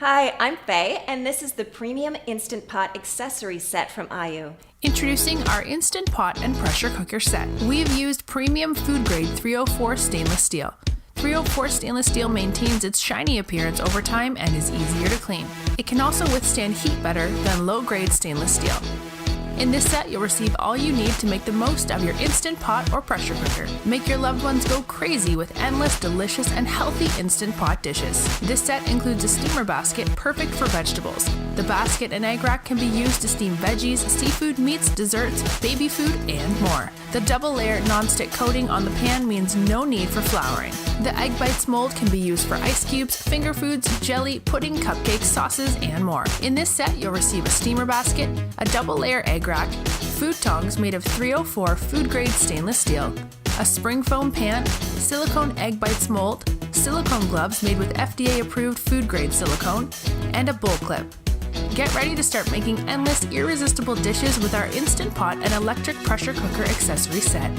Hi, I'm Faye, and this is the Premium Instant Pot Accessory Set from aayu. Introducing our Instant Pot and Pressure Cooker Set. We've used premium food grade 304 stainless steel. 304 stainless steel maintains its shiny appearance over time and is easier to clean. It can also withstand heat better than low-grade stainless steel. In this set, you'll receive all you need to make the most of your Instant Pot or pressure cooker. Make your loved ones go crazy with endless, delicious, and healthy Instant Pot dishes. This set includes a steamer basket perfect for vegetables. The basket and egg rack can be used to steam veggies, seafood, meats, desserts, baby food, and more. The double-layer non-stick coating on the pan means no need for flouring. The egg bites mold can be used for ice cubes, finger foods, jelly, pudding, cupcakes, sauces, and more. In this set, you'll receive a steamer basket, a double-layer egg rack, food tongs made of 304 food-grade stainless steel, a spring foam pan, silicone egg bites mold, silicone gloves made with FDA-approved food-grade silicone, and a bowl clip. Get ready to start making endless, irresistible dishes with our Instant Pot and electric pressure cooker accessory set.